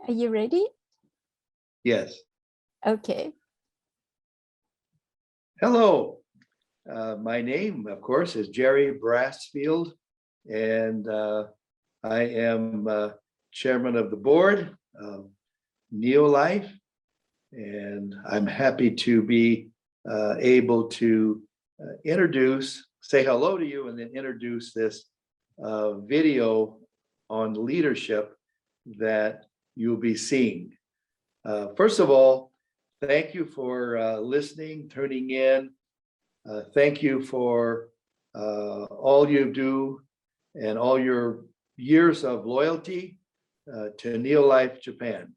Are you ready? Yes. Okay. Hello. My name, of course, is Jerry Brassfield, and I am chairman of the board of NEOLIFE, and I'm happy to be able to say hello to you and then introduce this video on leadership that you'll be seeing. First of all, thank you for listening, tuning in. Thank you for all you do and all your years of loyalty to NEOLIFE Japan.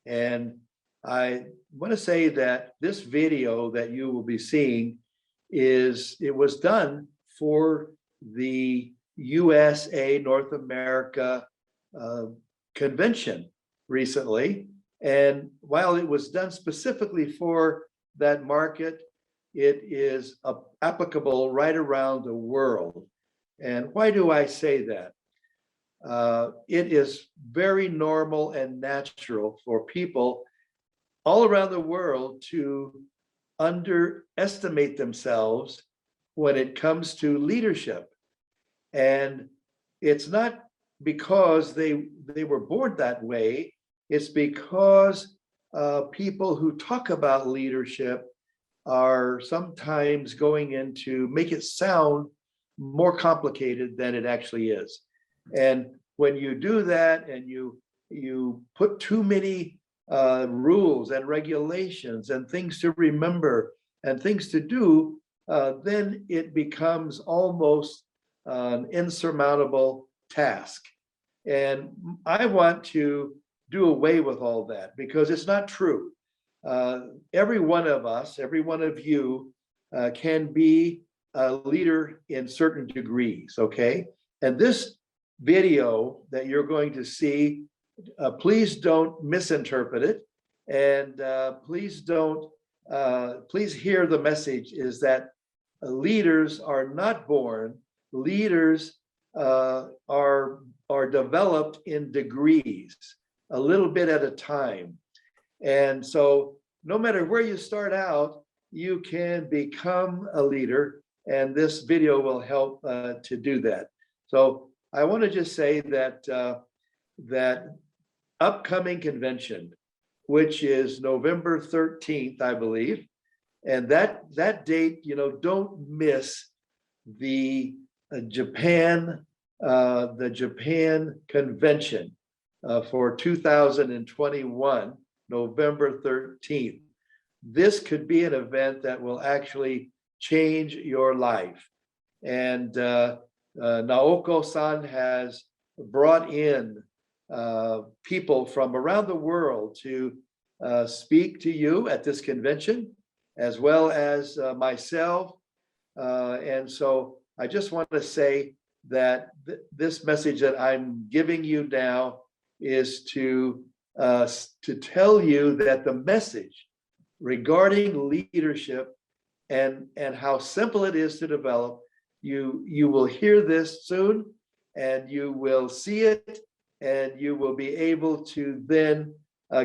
And I want to say that this video that you will be seeing it was done for the USA North America convention recently. And while it was done specifically for that market, it is applicable right around the world. And why do I say that? It is very normal and natural for people all around the world to underestimate themselves when it comes to leadership. And it's not because they were born that way. It's because people who talk about leadership are sometimes going into make it sound more complicated than it actually is. And when you do that and you put too many rules and regulations and things to remember and things to do, then it becomes almost an insurmountable task. And I want to do away with all that because it's not true. Every one of us, every one of you can be a leader in certain degrees, okay? And this video that you're going to see, please don't misinterpret it. And please hear the message is that leaders are not born, leaders are developed in degrees, a little bit at a time. And so no matter where you start out, you can become a leader, and this video will help to do that. So I want to just say that that upcoming convention, which is November 13th, I believe, and that date, don't miss the Japan convention for 2021. November 13th. This could be an event that will actually change your life. And Naoko-san has brought in people from around the world to speak to you at this convention, as well as myself. And so I just want to say that this message that I'm giving you now is to tell you that the message regarding leadership and how simple it is to develop, you will hear this soon, and you will see it, and you will be able to then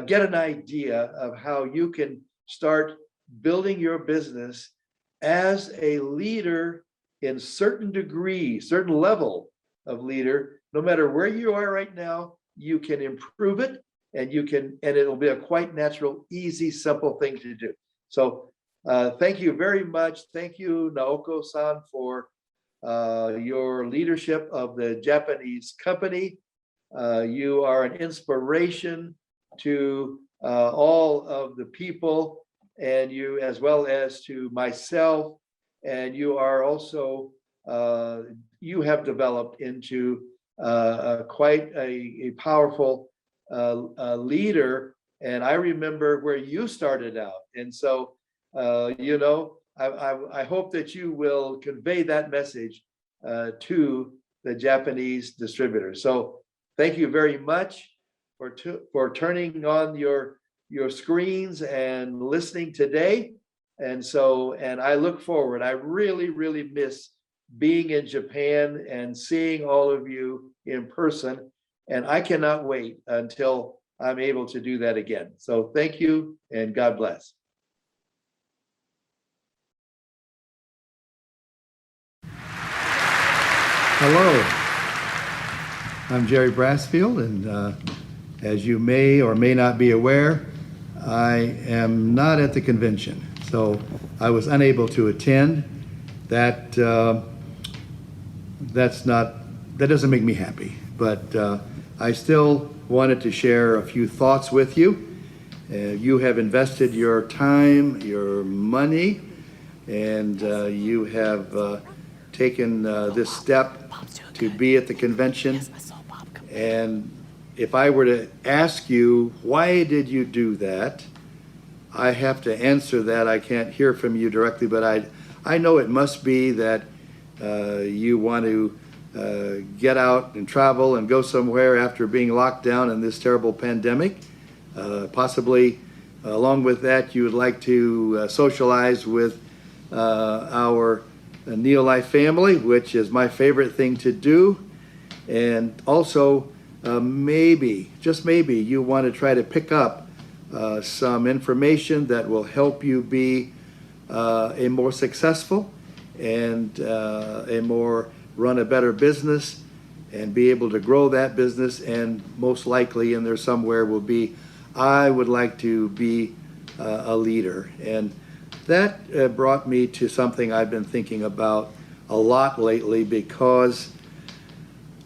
get an idea of how you can start building your business as a leader in certain degree, certain level of leader. No matter where you are right now, you can improve it. And it'll be a quite natural, easy, simple thing to do. So thank you very much. Thank you, Naoko-san, for your leadership of the Japanese company. You are an inspiration to all of the people, and you, as well as to myself. And you are also, you have developed into quite a powerful leader. And I remember where you started out. And so, I hope that you will convey that message to the Japanese distributors. So thank you very much for turning on your screens and listening today. And I look forward. I really, really miss being in Japan and seeing all of you in person. And I cannot wait until I'm able to do that again. So thank you and God bless. Hello, I'm Jerry Brassfield, and as you may or may not be aware, I am not at the convention, so I was unable to attend. That doesn't make me happy, but I still wanted to share a few thoughts with you. You have invested your time, your money, and you have taken this step to be at the convention. And if I were to ask you, why did you do that? I have to answer that. I can't hear from you directly, but I know it must be that you want to get out and travel and go somewhere after being locked down in this terrible pandemic. Possibly along with that, you would like to socialize with our NEOLIFE family, which is my favorite thing to do. And also, maybe, just maybe, you want to try to pick up some information that will help you be a more successful and run a better business and be able to grow that business. And most likely in there somewhere will be, I would like to be a leader. And that brought me to something I've been thinking about a lot lately, because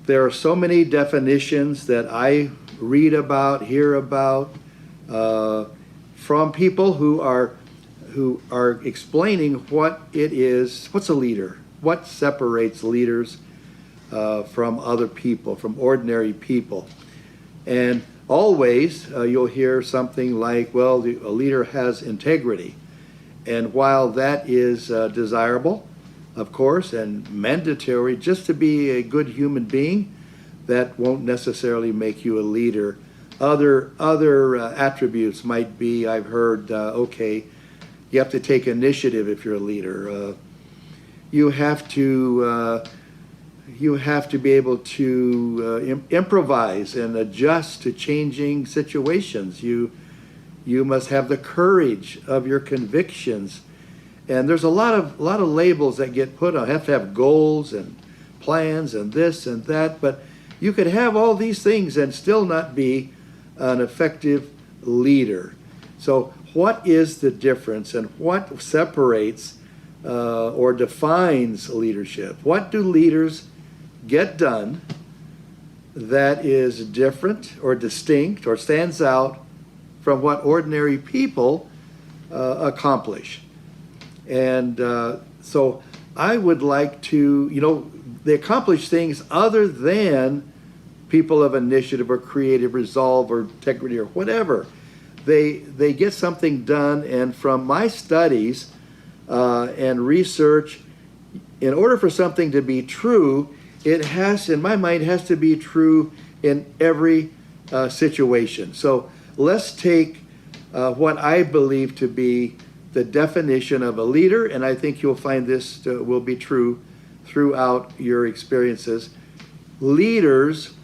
there are so many definitions that I read about, hear about, from people who are explaining what it is, what's a leader, what separates leaders from other people, from ordinary people. And always you'll hear something like, well, a leader has integrity. And while that is desirable, of course, and mandatory just to be a good human being, that won't necessarily make you a leader. Other attributes might be, I've heard, okay, you have to take initiative if you're a leader. You have to be able to improvise and adjust to changing situations. You must have the courage of your convictions. And there's a lot of labels that get put on. You have to have goals and plans and this and that, but you could have all these things and still not be an effective leader. So what is the difference, and what separates or defines leadership? What do leaders get done that is different or distinct or stands out from what ordinary people accomplish? And so I would like to, they accomplish things other than people of initiative or creative resolve or integrity or whatever. They get something done, and from my studies and research, in order for something to be true, it has, in my mind, has to be true in every situation. So let's take what I believe to be the definition of a leader, and I think you'll find this will be true throughout your experiences. Leaders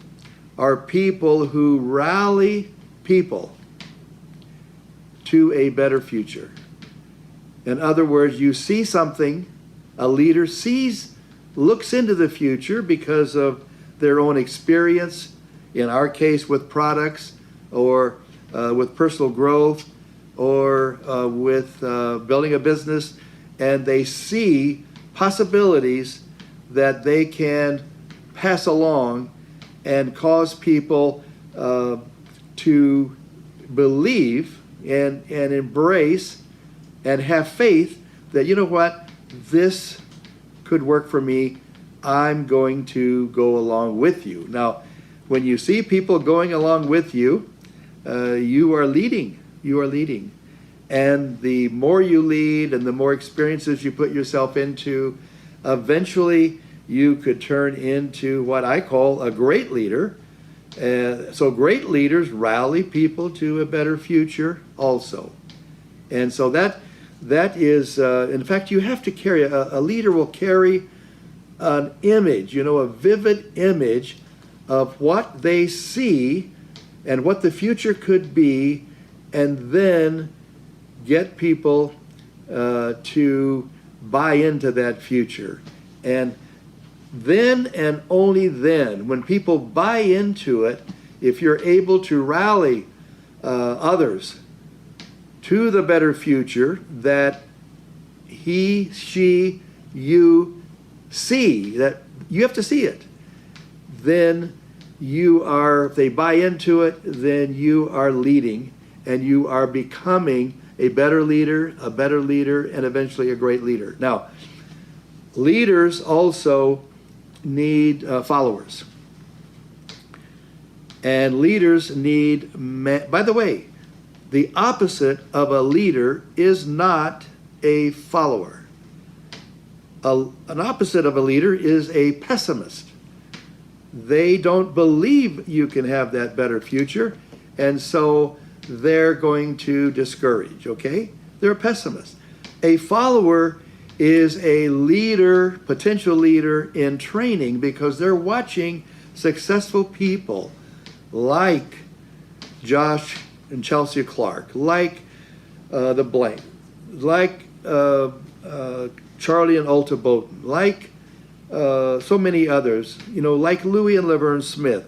are people who rally people to a better future. In other words, you see something, a leader looks into the future because of their own experience, in our case with products, or with personal growth, or with building a business, and they see possibilities that they can pass along and cause people to believe and embrace and have faith that, you know what, this could work for me. I'm going to go along with you. Now, when you see people going along with you, you are leading. You are leading. And the more you lead and the more experiences you put yourself into, eventually you could turn into what I call a great leader. So great leaders rally people to a better future also. And so that is, in fact, you have to carry, a leader will carry an image, a vivid image of what they see and what the future could be, and then get people to buy into that future. And then and only then, when people buy into it, if you're able to rally others to the better future that he, she, you see, that you have to see it, then you are, if they buy into it, then you are leading and you are becoming a better leader, and eventually a great leader. Now, leaders also need followers. And leaders need, by the way, the opposite of a leader is not a follower. An opposite of a leader is a pessimist. They don't believe you can have that better future, and so they're going to discourage, okay? They're a pessimist. A follower is a leader, potential leader in training, because they're watching successful people like Josh and Chelsea Clark, like the blank, like Charlie and Ulta Bolton, like so many others, you know, like Louis and Laverne Smith.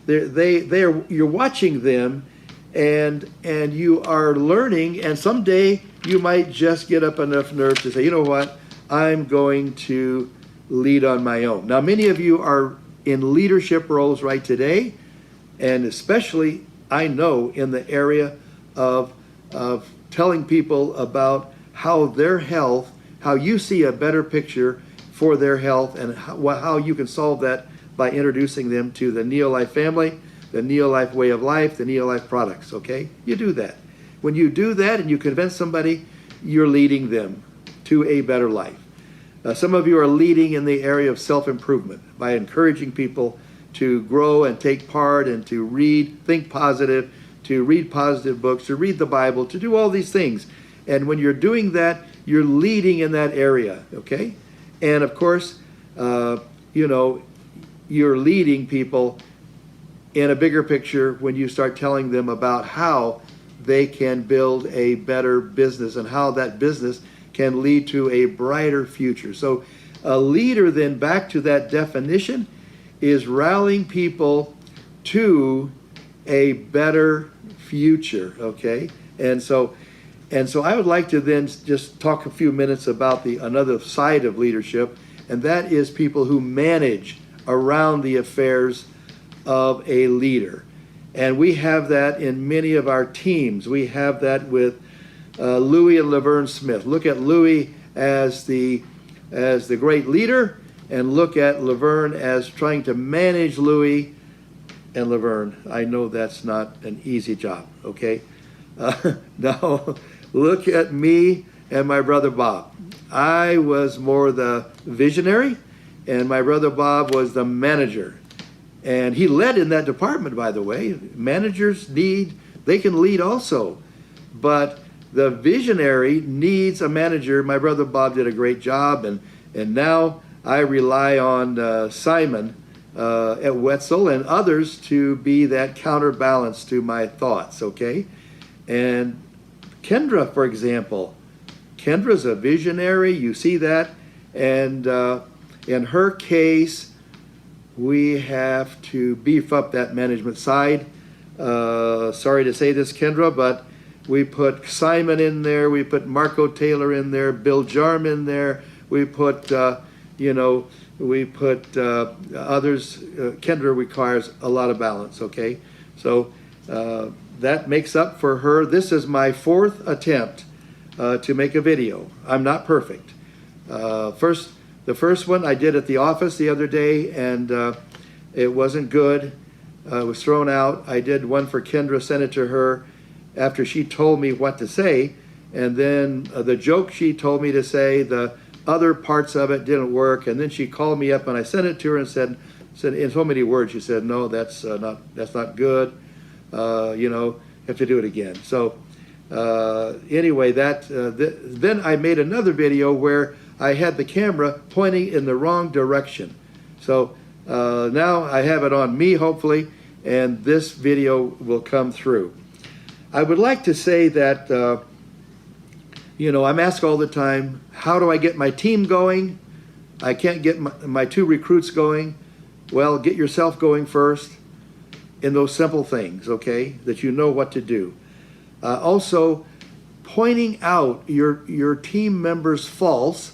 You're watching them, and you are learning, and someday you might just get up enough nerve to say, you know what, I'm going to lead on my own. Now, many of you are in leadership roles right today, and especially, I know, in the area of telling people about how their health, how you see a better picture for their health, and how you can solve that by introducing them to the NEOLIFE family, the NEOLIFE way of life, the NEOLIFE products, okay? You do that. When you do that and you convince somebody, you're leading them to a better life. Some of you are leading in the area of self-improvement by encouraging people to grow and take part and to read, think positive, to read positive books, to read the Bible, to do all these things. And when you're doing that, you're leading in that area, okay? And of course, you know, you're leading people in a bigger picture when you start telling them about how they can build a better business and how that business can lead to a brighter future. So a leader, then, back to that definition, is rallying people to a better future, okay? And so I would like to then just talk a few minutes about another side of leadership, and that is people who manage around the affairs of a leader. And we have that in many of our teams. We have that with Louis and Laverne Smith. Look at Louis as the great leader, and look at Laverne as trying to manage Louis and Laverne. I know that's not an easy job, okay? Now, look at me and my brother Bob. I was more the visionary, and my brother Bob was the manager. And he led in that department, by the way. Managers they can lead also. But the visionary needs a manager. My brother Bob did a great job, and now I rely on Simon at Wetzel and others to be that counterbalance to my thoughts, okay? And Kendra, for example, Kendra's a visionary, you see that, and in her case, we have to beef up that management side. Sorry to say this, Kendra, but we put Simon in there, we put Marco Taylor in there, Bill Jarm in there, we put, we put others. Kendra requires a lot of balance, okay? So that makes up for her. This is my fourth attempt to make a video. I'm not perfect. The first one I did at the office the other day, and it wasn't good. It was thrown out. I did one for Kendra, sent it to her after she told me what to say, and then the joke she told me to say, the other parts of it didn't work, and then she called me up and I sent it to her and said in so many words, she said, no, that's not good. Have to do it again. So anyway, then I made another video where I had the camera pointing in the wrong direction. So now I have it on me, hopefully, and this video will come through. I would like to say that, I'm asked all the time, how do I get my team going? I can't get my 2 recruits going. Well, get yourself going first in those simple things, okay, that you know what to do. Also, pointing out your team members' faults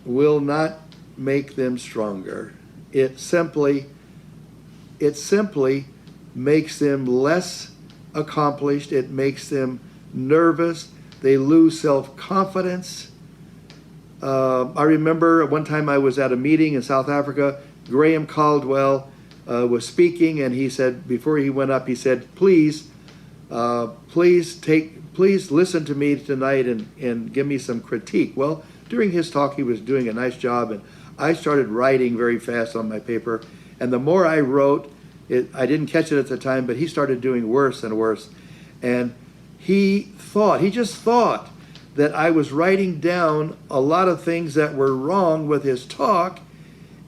will not make them stronger. It simply makes them less accomplished. It makes them nervous. They lose self-confidence. I remember one time I was at a meeting in South Africa. Graham Caldwell was speaking, and he said, before he went up, he said, please listen to me tonight and give me some critique. Well, during his talk, he was doing a nice job, and I started writing very fast on my paper. And the more I wrote, I didn't catch it at the time, but he started doing worse and worse. And he just thought that I was writing down a lot of things that were wrong with his talk,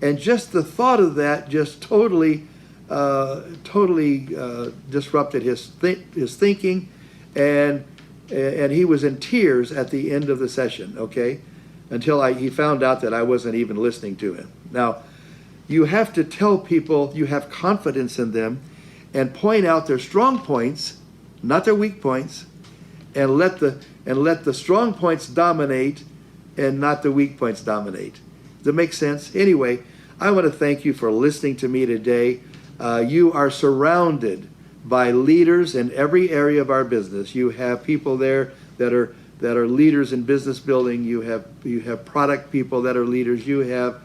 and just the thought of that just totally disrupted his thinking, and he was in tears at the end of the session, okay, until he found out that I wasn't even listening to him. Now, you have to tell people you have confidence in them and point out their strong points, not their weak points, and let the strong points dominate and not the weak points dominate. Does that make sense? Anyway, I want to thank you for listening to me today. You are surrounded by leaders in every area of our business. You have people there that are leaders in business building. You have product people that are leaders. You have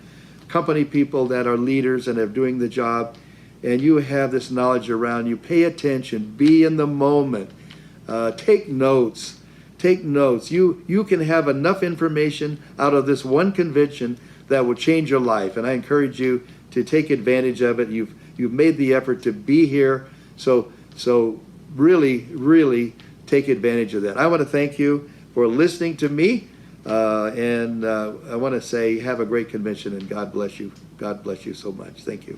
company people that are leaders and are doing the job. And you have this knowledge around you. Pay attention. Be in the moment. Take notes. Take notes. You can have enough information out of this one convention that will change your life. And I encourage you to take advantage of it. You've made the effort to be here. So really, really take advantage of that. I want to thank you for listening to me. And I want to say have a great convention, and God bless you. God bless you so much. Thank you.